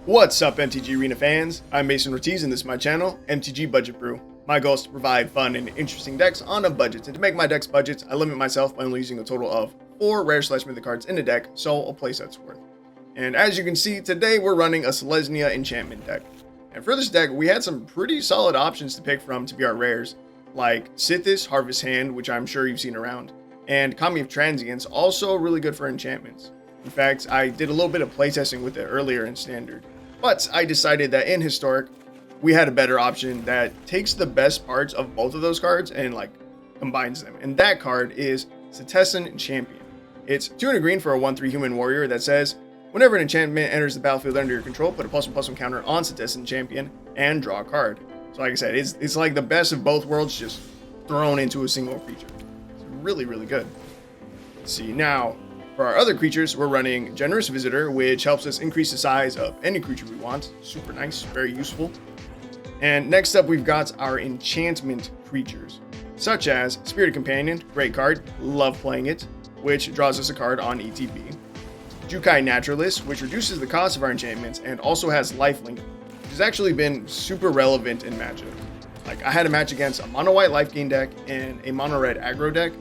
What's up, MTG Arena fans? I'm Mason Ortiz and this is my channel, MTG Budget Brew. My goal is to provide fun and interesting decks on a budget, and to make my decks budgets, I limit myself by only using a total of 4 rare/mythic cards in a deck, so a playset's worth. And as you can see, today we're running a Selesnya enchantment deck. And for this deck, we had some pretty solid options to pick from to be our rares, like Sithis, Harvest Hand, which I'm sure you've seen around, and Kami of Transience, also really good for enchantments. In fact, I did a little bit of playtesting with it earlier in Standard, but I decided that in Historic, we had a better option that takes the best parts of both of those cards and combines them. And that card is Setessan Champion. It's 2 and a green for a 1/3 human warrior that says, whenever an enchantment enters the battlefield under your control, put a +1/+1 counter on Setessan Champion and draw a card. So like I said, it's like the best of both worlds just thrown into a single creature. It's really, really good. Let's see, now for our other creatures, we're running Generous Visitor, which helps us increase the size of any creature we want. Super nice, very useful. And next up, we've got our enchantment creatures, such as Spirited Companion, great card, love playing it, which draws us a card on ETB. Jukai Naturalist, which reduces the cost of our enchantments and also has lifelink, which has actually been super relevant in Magic. Like, I had a match against a mono-white life gain deck and a mono-red aggro deck,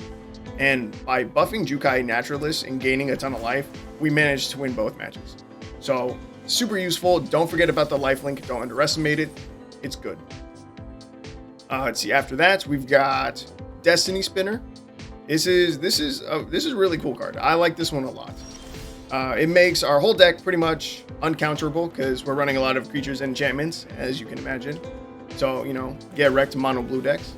and by buffing Jukai Naturalist and gaining a ton of life, we managed to win both matches. So, super useful. Don't forget about the lifelink. Don't underestimate it. It's good. Let's see. After that, we've got Destiny Spinner. This is a really cool card. I like this one a lot. It makes our whole deck pretty much uncounterable because we're running a lot of creatures and enchantments, as you can imagine. So, get wrecked mono blue decks.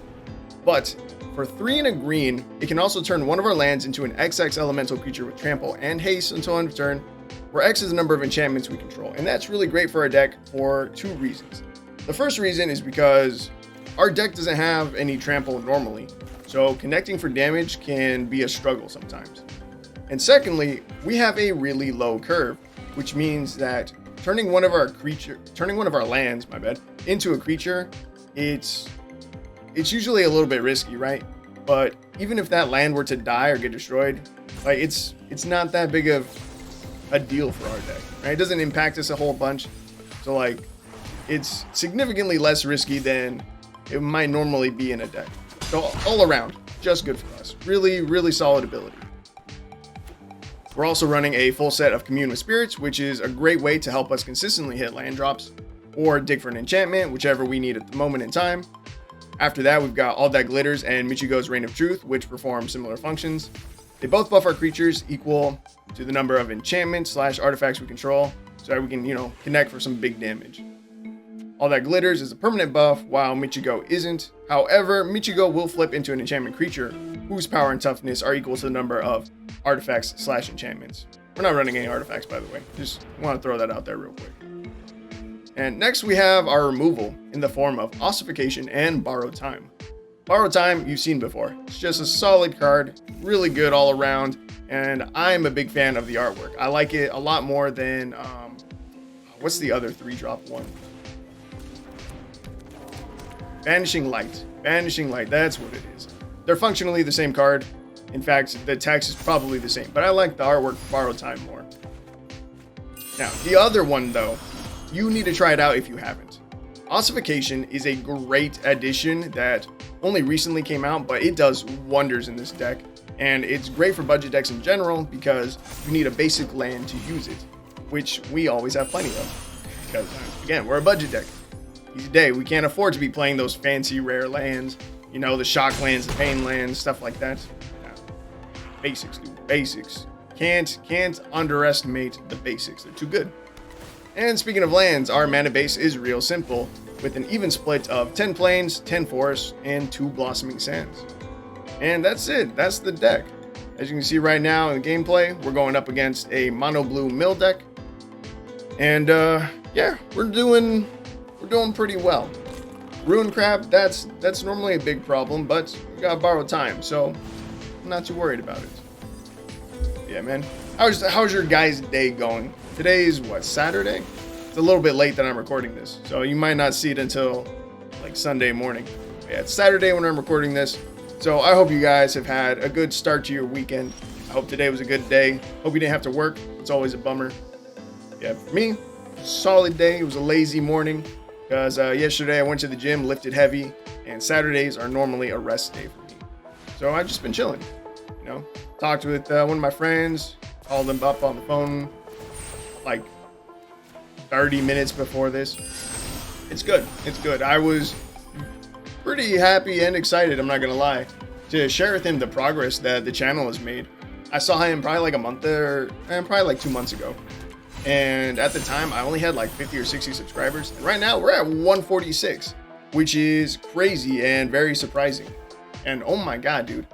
But for 3 and a green, it can also turn one of our lands into an XX elemental creature with trample and haste until end of turn, where X is the number of enchantments we control. And that's really great for our deck for 2 reasons. The first reason is because our deck doesn't have any trample normally, so connecting for damage can be a struggle sometimes. And secondly, we have a really low curve, which means that turning one of our lands, into a creature, it's usually a little bit risky, right? But even if that land were to die or get destroyed, it's not that big of a deal for our deck, right? It doesn't impact us a whole bunch, so it's significantly less risky than it might normally be in a deck. So all around, just good for us. Really, really solid ability. We're also running a full set of Commune with Spirits, which is a great way to help us consistently hit land drops or dig for an enchantment, whichever we need at the moment in time. After that, we've got All That Glitters and Michiko's Reign of Truth, which perform similar functions. They both buff our creatures equal to the number of enchantments/artifacts we control, so that we can, connect for some big damage. All That Glitters is a permanent buff, while Michiko isn't. However, Michiko will flip into an enchantment creature whose power and toughness are equal to the number of artifacts/enchantments. We're not running any artifacts, by the way. Just want to throw that out there real quick. And next we have our removal in the form of Ossification and Borrowed Time. Borrowed Time, you've seen before. It's just a solid card, really good all around, and I'm a big fan of the artwork. I like it a lot more than, what's the other 3-drop one? Vanishing Light. Vanishing Light, that's what it is. They're functionally the same card. In fact, the text is probably the same, but I like the artwork for Borrowed Time more. Now, the other one though, you need to try it out if you haven't. Ossification is a great addition that only recently came out, but it does wonders in this deck. And it's great for budget decks in general because you need a basic land to use it, which we always have plenty of. Because, again, we're a budget deck. Easy day, we can't afford to be playing those fancy rare lands, the shock lands, the pain lands, stuff like that. Basics, dude, basics. Can't underestimate the basics, they're too good. And speaking of lands, our mana base is real simple, with an even split of 10 plains, 10 forests, and 2 blossoming sands. And that's it, that's the deck. As you can see right now in the gameplay, we're going up against a mono blue mill deck. And yeah, we're doing pretty well. Ruin Crab, that's normally a big problem, but we got Borrowed Time, so I'm not too worried about it. Yeah, man. How's your guys' day going? Today is what, Saturday? It's a little bit late that I'm recording this, so you might not see it until Sunday morning. Yeah, it's Saturday when I'm recording this, so I hope you guys have had a good start to your weekend. I hope today was a good day. Hope you didn't have to work. It's always a bummer. Yeah, for me, solid day. It was a lazy morning because yesterday I went to the gym, lifted heavy, and Saturdays are normally a rest day for me. So I've just been chilling, you know. Talked with one of my friends, called them up on the phone like 30 minutes before this. It's good. It's good. I was pretty happy and excited, I'm not gonna lie, to share with him the progress that the channel has made. I saw him probably like a month or probably like 2 months ago. And at the time, I only had like 50 or 60 subscribers. And right now, we're at 146, which is crazy and very surprising. And oh my god, dude.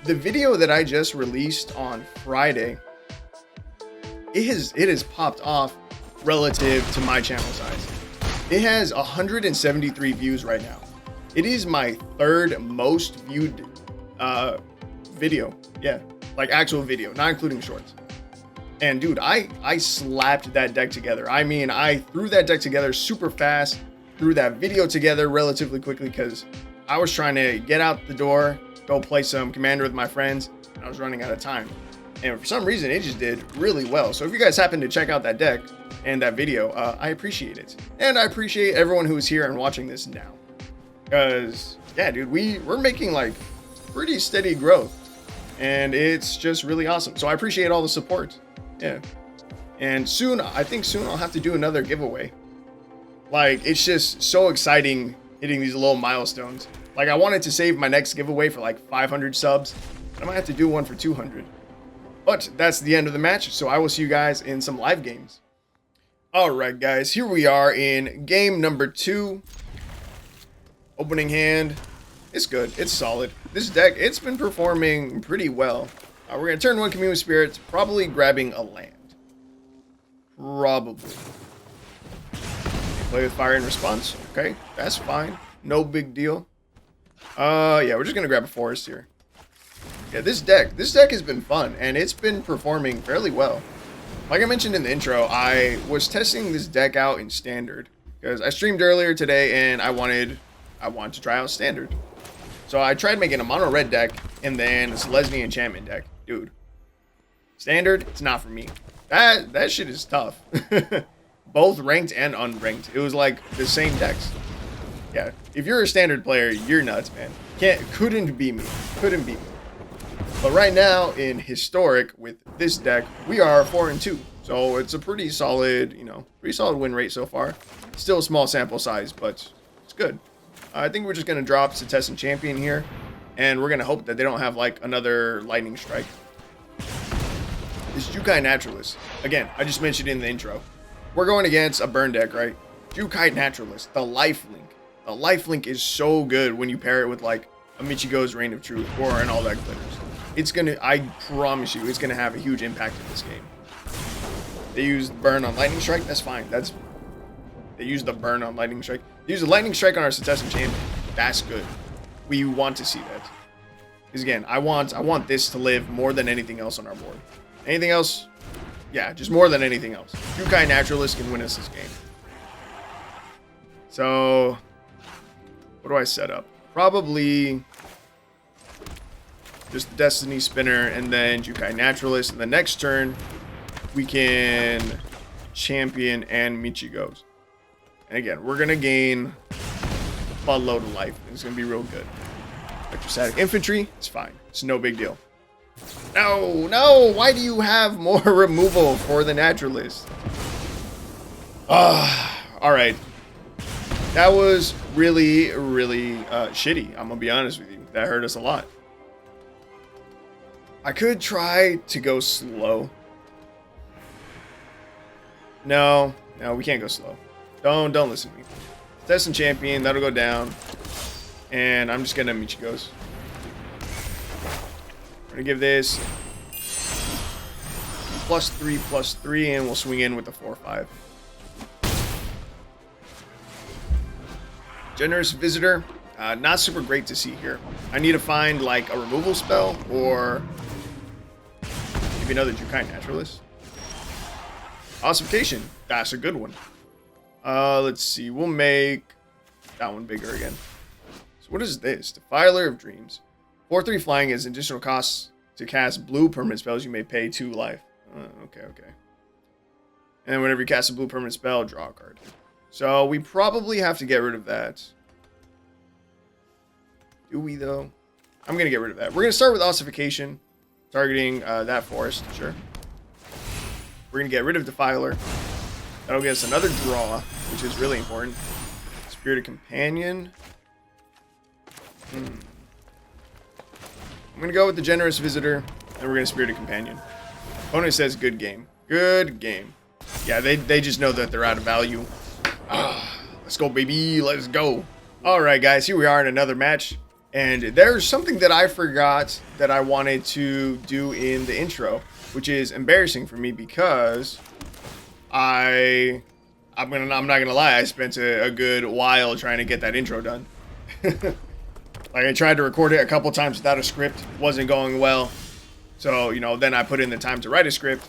The video that I just released on Friday, it has popped off relative to my channel size. It has 173 views right now. It is my third most viewed video. Yeah, like actual video, not including shorts. And dude, I slapped that deck together. I mean, I threw that deck together super fast, threw that video together relatively quickly because I was trying to get out the door, go play some Commander with my friends, and I was running out of time. And for some reason, it just did really well. So if you guys happen to check out that deck and that video, I appreciate it. And I appreciate everyone who's here and watching this now. Because, yeah, dude, we're making like pretty steady growth. And it's just really awesome. So I appreciate all the support. Yeah. And soon, I think soon I'll have to do another giveaway. Like, it's just so exciting hitting these little milestones. Like, I wanted to save my next giveaway for like 500 subs. I might have to do one for 200. But that's the end of the match, so I will see you guys in some live games. Alright guys, here we are in game number 2. Opening hand. It's good, it's solid. This deck, it's been performing pretty well. We're going to turn 1 Commune Spirits, probably grabbing a land. Probably. Play with Fire in response. Okay, that's fine. No big deal. Yeah, we're just going to grab a Forest here. Yeah, this deck has been fun, and it's been performing fairly well. Like I mentioned in the intro, I was testing this deck out in Standard. Because I streamed earlier today, and I wanted to try out Standard. So I tried making a mono red deck, and then a Selesnya enchantment deck. Dude, Standard, it's not for me. That shit is tough. Both ranked and unranked. It was like the same decks. Yeah, if you're a Standard player, you're nuts, man. Couldn't be me. Couldn't be me. But right now in Historic with this deck, we are 4-2. So it's a pretty solid, pretty solid win rate so far. Still a small sample size, but it's good. I think we're just gonna drop Setessan Champion here. And we're going to hope that they don't have, like, another Lightning Strike. This Jukai Naturalist. Again, I just mentioned in the intro. We're going against a burn deck, right? Jukai Naturalist, the lifelink. The lifelink is so good when you pair it with, like, a Michiko's Reign of Truth or an All That Glitters. It's going to, I promise you, it's going to have a huge impact in this game. They used burn on Lightning Strike, that's fine. They used the burn on Lightning Strike. They used the Lightning Strike on our Setessan Champion. That's good. We want to see that. Because again, I want this to live more than anything else on our board. Anything else? Yeah, just more than anything else. Jukai Naturalist can win us this game. So, what do I set up? Probably just Destiny Spinner and then Jukai Naturalist. And the next turn, we can Champion and Michiko's. And again, we're going to gain a buttload of life. It's going to be real good. Electrostatic Infantry, it's fine. It's no big deal. No! Why do you have more removal for the Naturalist? Alright. That was really, really shitty. I'm going to be honest with you. That hurt us a lot. I could try to go slow. No, we can't go slow. Don't listen to me. Setessan Champion, that'll go down. And I'm just gonna Michiko's. We're gonna give this +3/+3, and we'll swing in with the 4/5. Generous Visitor, not super great to see here. I need to find like a removal spell or maybe another Jukai Naturalist. Ossification, that's a good one. Let's see, we'll make that one bigger again. So what is this? Defiler of Dreams. 4/3 flying is additional costs to cast blue permanent spells. You may pay 2 life. Okay. And whenever you cast a blue permanent spell, draw a card. So we probably have to get rid of that. Do we, though? I'm going to get rid of that. We're going to start with Ossification, targeting that forest, sure. We're going to get rid of Defiler. That'll get us another draw, which is really important. Spirited Companion. I'm going to go with the Generous Visitor, and we're going to Spirited Companion. Opponent says good game. Good game. Yeah, they just know that they're out of value. Let's go, baby. Let's go. Alright, guys. Here we are in another match. And there's something that I forgot that I wanted to do in the intro, which is embarrassing for me because I'm not gonna lie, I spent a good while trying to get that intro done. Like, I tried to record it a couple times without a script, wasn't going well. So, you know, then I put in the time to write a script,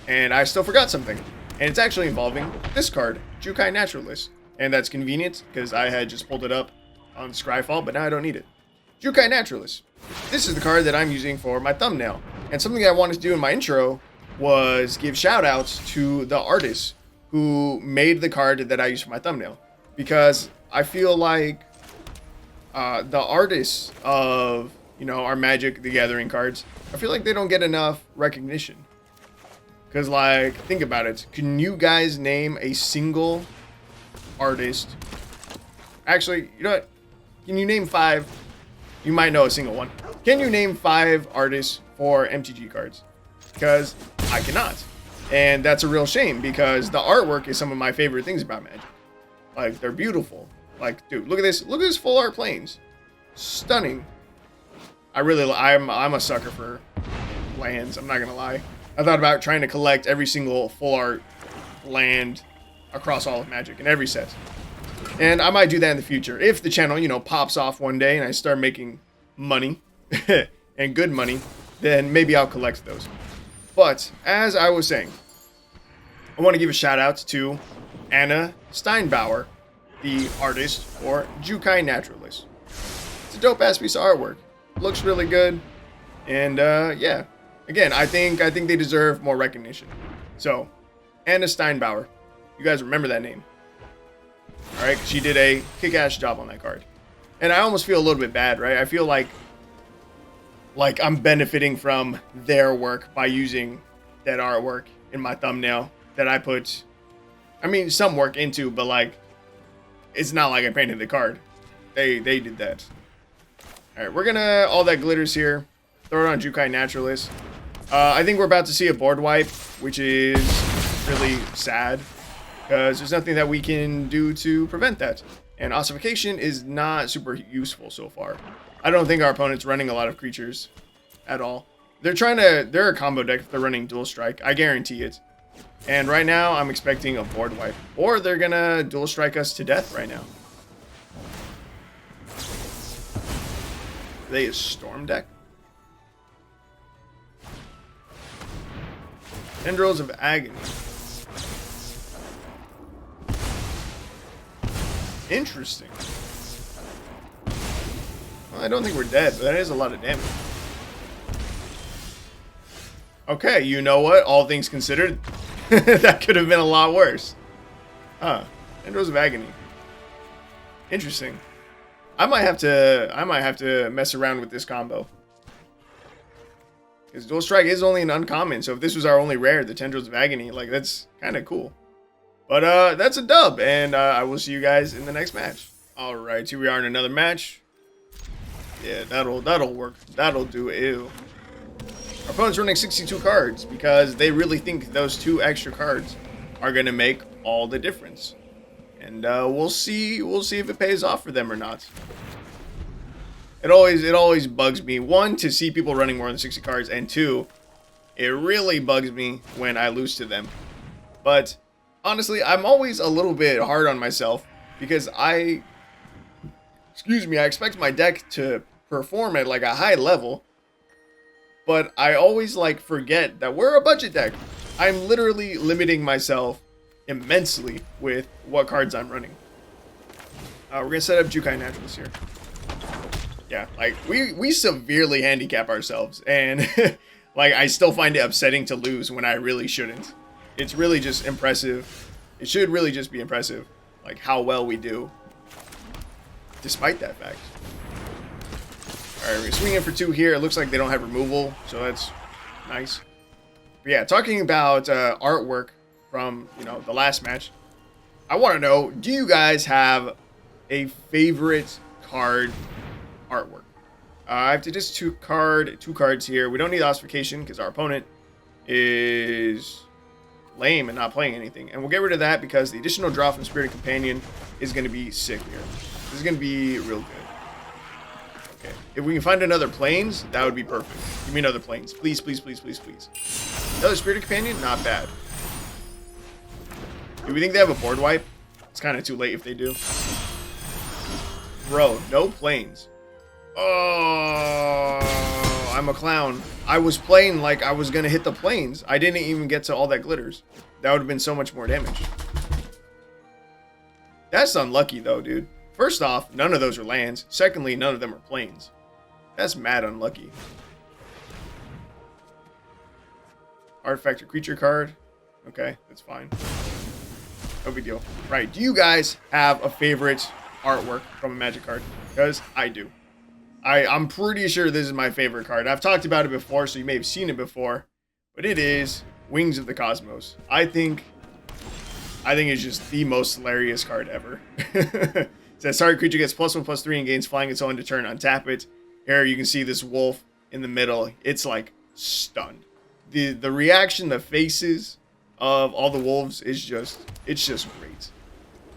and I still forgot something. And it's actually involving this card, Jukai Naturalist. And that's convenient, because I had just pulled it up on Scryfall, but now I don't need it. Jukai Naturalist. This is the card that I'm using for my thumbnail. And something I wanted to do in my intro was give shout-outs to the artists who made the card that I use for my thumbnail. Because I feel like the artists of, you know, our Magic the Gathering cards, I feel like they don't get enough recognition. Because, like, think about it. Can you guys name a single artist? Actually, you know what? Can you name 5? You might know a single one. Can you name 5 artists for MTG cards? Because I cannot. And that's a real shame because the artwork is some of my favorite things about Magic. Like, they're beautiful. Like, dude, look at this. Look at this full art planes. Stunning. I'm a sucker for lands. I'm not going to lie. I thought about trying to collect every single full art land across all of Magic in every set. And I might do that in the future. If the channel, you know, pops off one day and I start making money, and good money, then maybe I'll collect those. But, as I was saying, I want to give a shout out to Anna Steinbauer, the artist for Jukai Naturalist. It's a dope-ass piece of artwork. Looks really good. And, yeah. Again, I think they deserve more recognition. So, Anna Steinbauer. You guys remember that name. Alright, she did a kick-ass job on that card. And I almost feel a little bit bad, right? I feel like I'm benefiting from their work by using that artwork in my thumbnail that I put, I mean, some work into, but, like, it's not like I painted the card. They did that. Alright, we're gonna, all that glitters here, throw it on Jukai Naturalist. I think we're about to see a board wipe, which is really sad. Because there's nothing that we can do to prevent that. And Ossification is not super useful so far. I don't think our opponent's running a lot of creatures at all. They're a combo deck if they're running Dual Strike. I guarantee it. And right now, I'm expecting a board wipe. Or they're gonna Dual Strike us to death right now. Are they a Storm deck? Tendrils of Agony. Interesting. Well, I don't think we're dead, but that is a lot of damage. Okay, you know what? All things considered, that could have been a lot worse. Tendrils of Agony. Interesting. I might have to mess around with this combo. Because Dual Strike is only an uncommon, so if this was our only rare, the Tendrils of Agony, like, that's kind of cool. But, that's a dub, and I will see you guys in the next match. Alright, here we are in another match. Yeah, that'll work. That'll do. Ew. Our opponent's running 62 cards because they really think those 2 extra cards are going to make all the difference. And, we'll see if it pays off for them or not. It always bugs me, 1, to see people running more than 60 cards, and 2, it really bugs me when I lose to them. But honestly, I'm always a little bit hard on myself because I expect my deck to perform at like a high level, but I always like forget that we're a budget deck. I'm literally limiting myself immensely with what cards I'm running. We're gonna set up Jukai Naturalist here. Yeah, like we severely handicap ourselves, and like I still find it upsetting to lose when I really shouldn't. it's really just impressive. It should really just be impressive, like how well we do, despite that fact. All right, we're swinging for 2 here. It looks like they don't have removal, so that's nice. But yeah, talking about artwork from, you know, the last match, I want to know, do you guys have a favorite card artwork? I have to just two cards here. We don't need Ossification because our opponent is lame and not playing anything. And we'll get rid of that because the additional draw from Spirited Companion is going to be sick here. This is going to be real good. Okay. If we can find another planes, that would be perfect. Give me another planes. Please, please, please, please, please. Another Spirited Companion? Not bad. Do we think they have a board wipe? It's kind of too late if they do. Bro, no planes. Oh, I'm a clown. I was playing like I was going to hit the planes. I didn't even get to all that glitters. That would have been so much more damage. That's unlucky though, dude. First off, none of those are lands. Secondly, none of them are planes. That's mad unlucky. Artifact or creature card. Okay, that's fine. No big deal. Right, do you guys have a favorite artwork from a Magic card? Because I do. I'm pretty sure this is my favorite card. I've talked about it before, so you may have seen it before. But it is Wings of the Cosmos. I think it's just the most hilarious card ever. It says, target creature gets +1/+3 and gains flying until end of turn. Untap it. Here you can see this wolf in the middle. It's like stunned. The reaction, the faces of all the wolves is just, it's just great.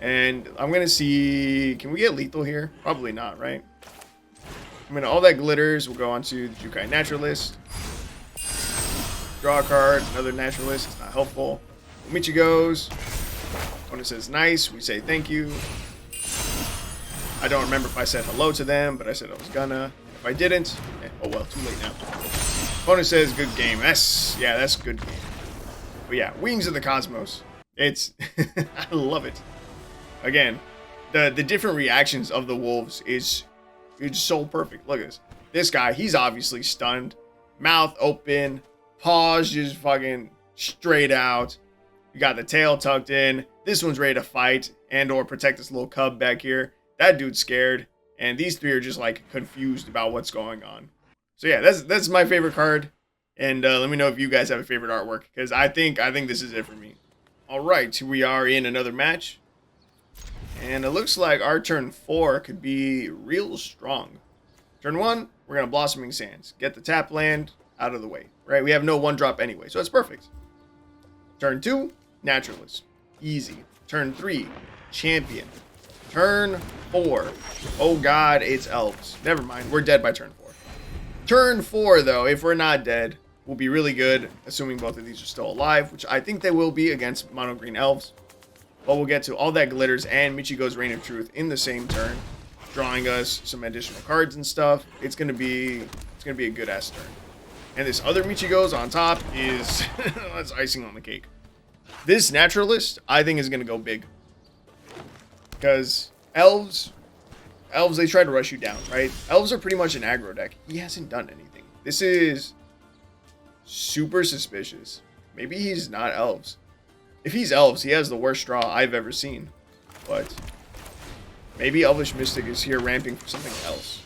And I'm gonna see, can we get lethal here? Probably not, right? I mean, all that glitters will go onto the Jukai Naturalist. Draw a card, another Naturalist. It's not helpful. Michiko's. When it says nice, we say thank you. I don't remember if I said hello to them, but I said I was gonna. If I didn't, oh well, too late now. Opponent says good game. That's good game. But yeah, Wings of the Cosmos. It's, I love it. Again, the different reactions of the wolves is, it's so perfect. Look at this. This guy, he's obviously stunned. Mouth open. Paws just fucking straight out. You got the tail tucked in. This one's ready to fight and or protect this little cub back here. That dude's scared. And these three are just like confused about what's going on. So yeah, that's my favorite card. And let me know if you guys have a favorite artwork. Because I think this is it for me. Alright, here we are in another match. And it looks like our turn 4 could be real strong. Turn 1, we're going to Blossoming Sands. Get the tap land out of the way. Right? We have no 1-drop anyway, so it's perfect. Turn 2, Naturalist. Easy. Turn 3, Champion. Turn 4. Oh god, it's Elves. Never mind, we're dead by turn 4. Turn 4, though, if we're not dead, will be really good, assuming both of these are still alive, which I think they will be against Mono Green Elves. But we'll get to all that glitters and Michiko's Reign of Truth in the same turn, drawing us some additional cards and stuff. It's gonna be a good ass turn. And this other Michiko's on top is that's icing on the cake. This Naturalist, I think, is gonna go big. Because elves they try to rush you down, right? Elves are pretty much an aggro deck. He hasn't done anything. This is super suspicious. Maybe he's not elves. If he's elves, he has the worst draw I've ever seen. But maybe Elvish Mystic is here ramping for something else.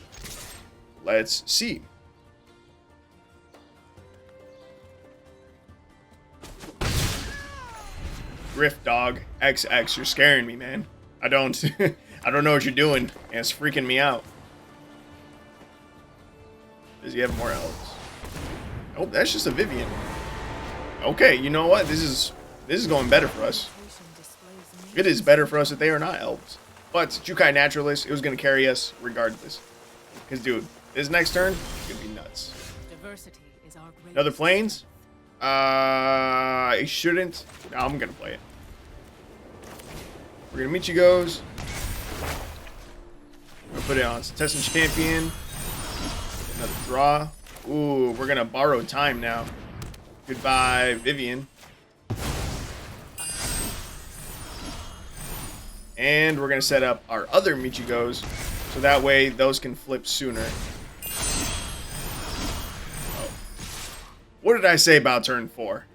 Let's see. Griff Dog XX, you're scaring me, man. I don't know what you're doing, and it's freaking me out. Does he have more elves? Oh, that's just a Vivian. Okay, you know what? This is going better for us. It is better for us that they are not elves. But Jukai Naturalist, it was going to carry us regardless. Because, dude, this next turn is going to be nuts. Another planes? I shouldn't. No, I'm going to play it. We're going to Michiko's. We're going to put it on Setessan Champion. Another draw. Ooh, we're going to borrow time now. Goodbye, Vivian. And we're going to set up our other Michiko's, so that way those can flip sooner. Oh. What did I say about turn 4?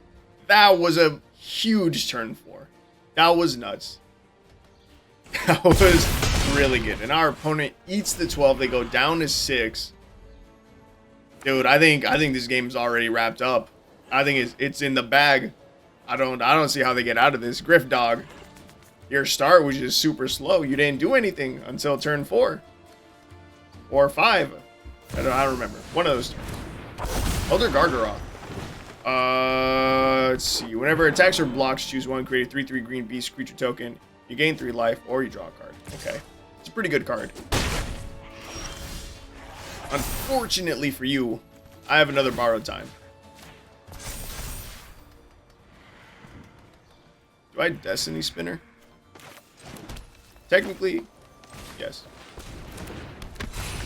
That was a huge turn 4. That was nuts. That was really good. And our opponent eats the 12. They go down to 6. Dude, I think this game's already wrapped up. I think it's in the bag. I don't see how they get out of this. Griff Dog, your start was just super slow. You didn't do anything until turn 4 or 5. I don't remember. One of those turns. Elder Gargaroth. Let's see. Whenever attacks or blocks, choose one. Create a 3/3 green beast creature token. You gain 3 life, or you draw a card. Okay, it's a pretty good card. Unfortunately for you, I have another borrowed time. Do I Destiny Spinner? Technically, yes.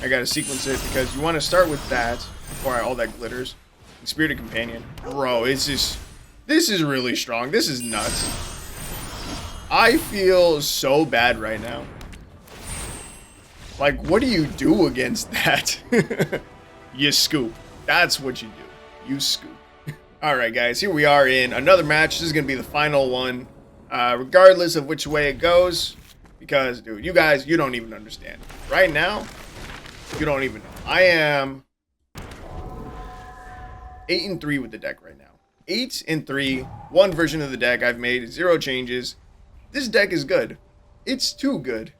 I gotta sequence it because you want to start with that before all that glitters. And Spirited Companion. Bro, it's just... This is really strong. This is nuts. I feel so bad right now. Like, what do you do against that? You scoop. That's what you do. You scoop. Alright, guys. Here we are in another match. This is going to be the final one. Regardless of which way it goes. Because, dude, you guys, you don't even understand. Right now, you don't even know. I am 8-3 with the deck right now. 8-3. One version of the deck I've made. 0 changes. This deck is good. It's too good.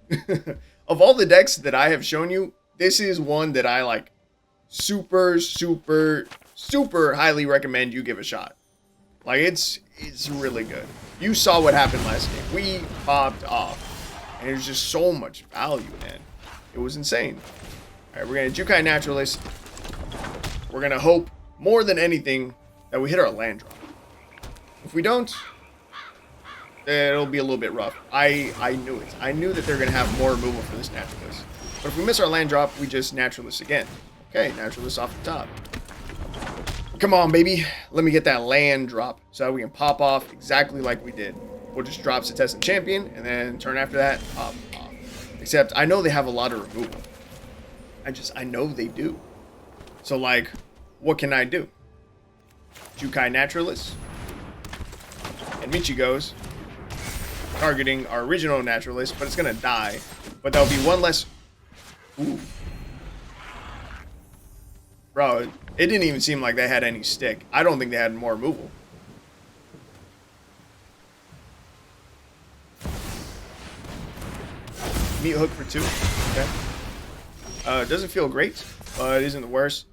Of all the decks that I have shown you, this is one that I like super highly recommend you give a shot. Like, it's really good. You saw what happened last game. We popped off. And there's just so much value, man. It was insane. Alright, we're going to Jukai Naturalist. We're going to hope, more than anything, that we hit our land drop. If we don't, it'll be a little bit rough. I knew it. I knew that they're going to have more removal for this Naturalist. But if we miss our land drop, we just Naturalist again. Okay, Naturalist off the top. Come on, baby. Let me get that land drop so that we can pop off exactly like we did. We'll just drop Setessan Champion, and then turn after that, pop off. Except, I know they have a lot of removal. I know they do. So, like, what can I do? Jukai Naturalist. And Michiko's targeting our original Naturalist, but it's going to die. But that'll be one less... Ooh. Bro, it didn't even seem like they had any stick. I don't think they had more removal. Meat hook for 2. Okay. Doesn't feel great, but isn't the worst.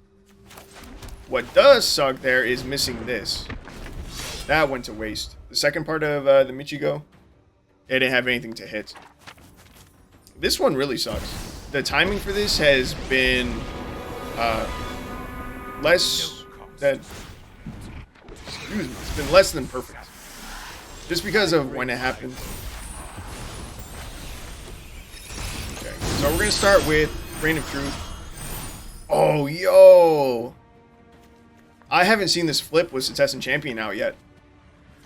What does suck there is missing this. That went to waste. The second part of the Michiko, it didn't have anything to hit. This one really sucks. The timing for this has been less than... Excuse me. It's been less than perfect. Just because of when it happened. So we're going to start with Reign of Truth. Oh, yo. I haven't seen this flip with Setessan Champion out yet.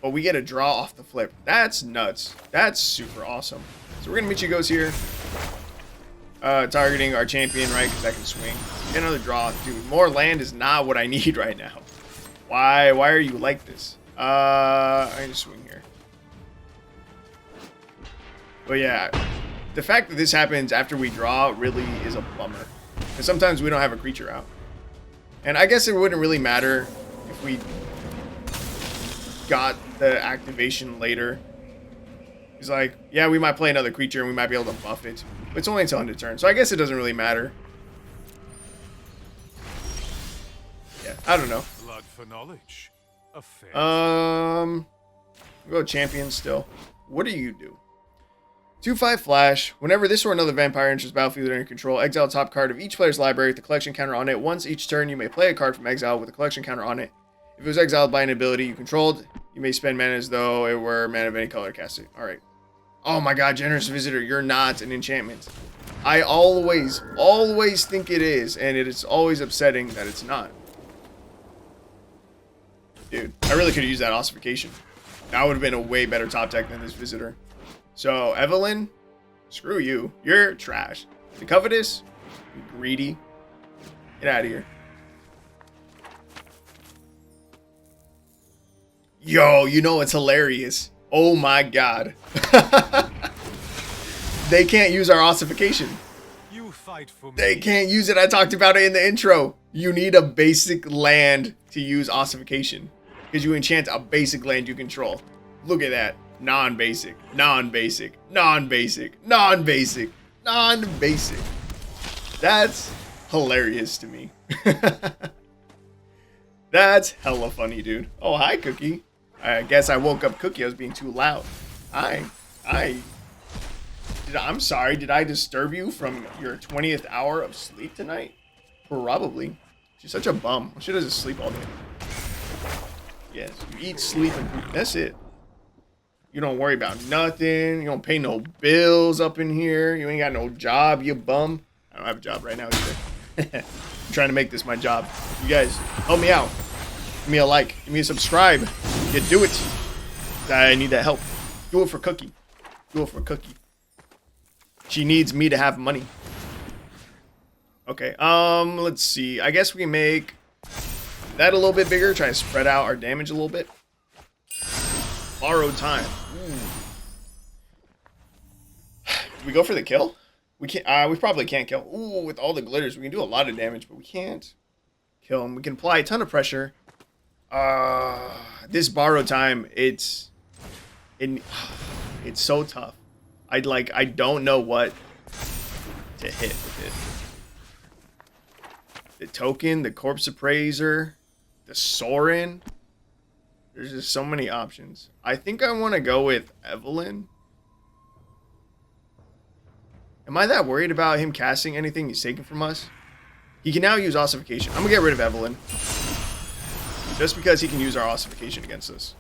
But we get a draw off the flip. That's nuts. That's super awesome. So we're going to Michiko's here. Targeting our champion, right? Because I can swing. Get another draw. Dude, more land is not what I need right now. Why are you like this? I can just swing here. But yeah. The fact that this happens after we draw really is a bummer. Because sometimes we don't have a creature out. And I guess it wouldn't really matter if we got the activation later. He's like, yeah, we might play another creature and we might be able to buff it. But it's only until end of turn, so I guess it doesn't really matter. Yeah, I don't know. Blood for knowledge. We'll go champion still. What do you do? 2/5 flash. Whenever this or another vampire enters the battlefield under your control, exile top card of each player's library with the collection counter on it. Once each turn, you may play a card from exile with a collection counter on it. If it was exiled by an ability you controlled, you may spend mana as though it were mana of any color cast it. Alright. Oh my god, Generous Visitor, you're not an enchantment. I always think it is, and it is always upsetting that it's not. Dude, I really could have used that Ossification. That would have been a way better top deck than this Visitor. So, Evelyn, screw you. You're trash. The Covetous, you greedy. Get out of here. Yo, you know it's hilarious. Oh my god. They can't use our ossification. You fight for me. They can't use it. I talked about it in the intro. You need a basic land to use ossification. Because you enchant a basic land you control. Look at that. Non-basic, non-basic, non-basic, non-basic, non-basic. That's hilarious to me. That's hella funny, dude. Oh, hi, Cookie. I guess I woke up Cookie. I was being too loud. I'm sorry. Did I disturb you from your 20th hour of sleep tonight? Probably. She's such a bum. She doesn't sleep all day. Yes, you eat, sleep, and poop. That's it. You don't worry about nothing. You don't pay no bills up in here. You ain't got no job, you bum. I don't have a job right now either. I'm trying to make this my job. You guys, help me out. Give me a like. Give me a subscribe. Yeah, do it. I need that help. Do it for Cookie. Do it for Cookie. She needs me to have money. Okay, let's see. I guess we can make that a little bit bigger. Try to spread out our damage a little bit. Borrowed time. Ooh. Do we go for the kill? We can't. We probably can't kill. Ooh, with all the glitters, we can do a lot of damage, but we can't kill him. We can apply a ton of pressure. This borrowed time, it's so tough. I don't know what to hit with it. The token, the corpse appraiser, the Sorin. There's just so many options. I think I want to go with Evelyn. Am I that worried about him casting anything he's taken from us? He can now use Ossification. I'm going to get rid of Evelyn. Just because he can use our Ossification against us.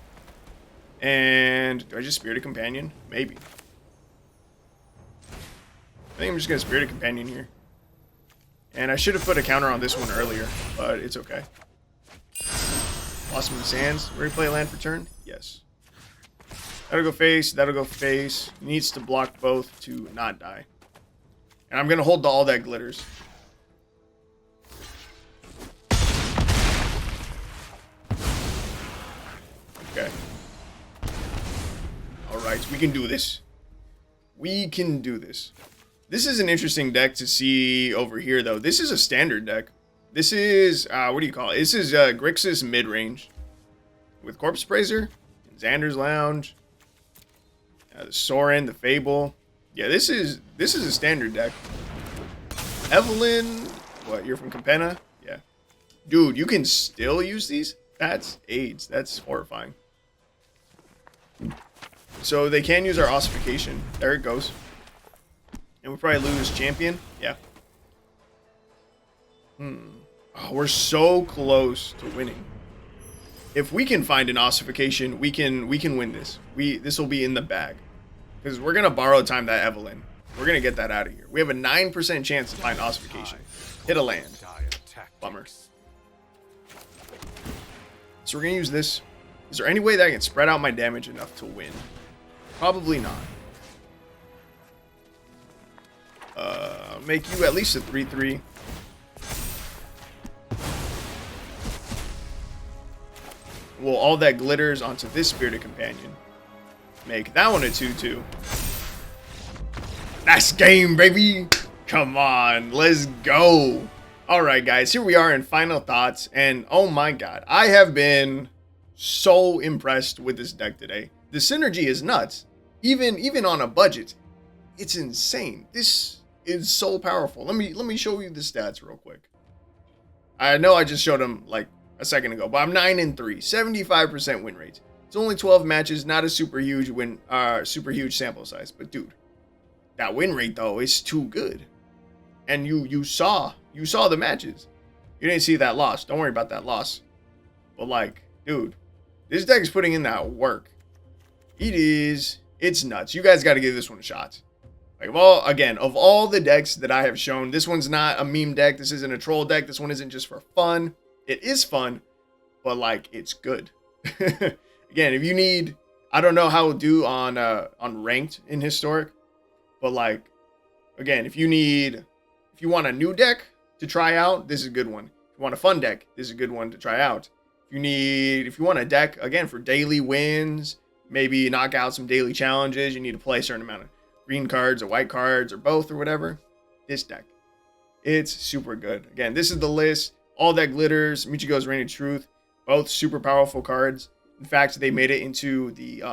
And do I just Spirit a Companion? Maybe. I think I'm just going to Spirit a Companion here. And I should have put a counter on this one earlier, but it's okay. Blossom of the Sands. Ready to play a land for turn? Yes. That'll go face. That'll go face. Needs to block both to not die. And I'm going to hold all that glitters. Okay. Alright, we can do this. We can do this. This is an interesting deck to see over here, though. This is a standard deck. This is, what do you call it? This is Grixis mid-range. With Corpse Appraiser, Xander's Lounge, the Sorin, the Fable. Yeah, this is a standard deck. Evelyn, what, you're from Capenna? Yeah. Dude, you can still use these? That's AIDS. That's horrifying. So they can use our Ossification. There it goes. And we probably lose Champion. Yeah. Oh, we're so close to winning. If we can find an Ossification, we can win this. This will be in the bag. Because we're going to borrow time that Evelyn. We're going to get that out of here. We have a 9% chance to find Ossification. Hit a land. Bummer. So we're going to use this. Is there any way that I can spread out my damage enough to win? Probably not. Make you at least a 3-3. Well, all that glitters onto this Spirited Companion. Make that one a 2-2. That's game, baby! Come on, let's go! Alright, guys, here we are in final thoughts. And oh my god, I have been so impressed with this deck today. The synergy is nuts. Even on a budget, it's insane. This is so powerful. Let me show you the stats real quick. I know I just showed them like a second ago, but I'm 9-3, 75% win rate. It's only 12 matches, not a super huge sample size. But dude, that win rate though is too good. And you saw the matches. You didn't see that loss. Don't worry about that loss. But like, dude, this deck is putting in that work. It's nuts. You guys got to give this one a shot. Like, well, again, of all the decks that I have shown, this one's not a meme deck. This isn't a troll deck. This one isn't just for fun. It is fun, but like, it's good. Again, if you need, I don't know how it'll do on ranked in historic, but like, again, if you want a new deck to try out, this is a good one. If you want a fun deck, this is a good one to try out. If if you want a deck, again, for daily wins, maybe knock out some daily challenges, you need to play a certain amount of green cards or white cards or both or whatever. This deck, it's super good. Again, this is the list. All That Glitters, Michiko's Reign of Truth, both super powerful cards. In fact, they made it into the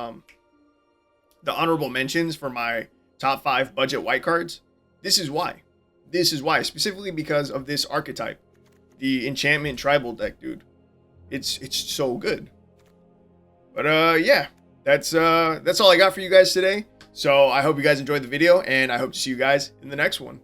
honorable mentions for my top 5 budget white cards. This is why. This is why, specifically because of this archetype, the Enchantment Tribal deck, dude. It's so good. But yeah, that's all I got for you guys today. So I hope you guys enjoyed the video, and I hope to see you guys in the next one.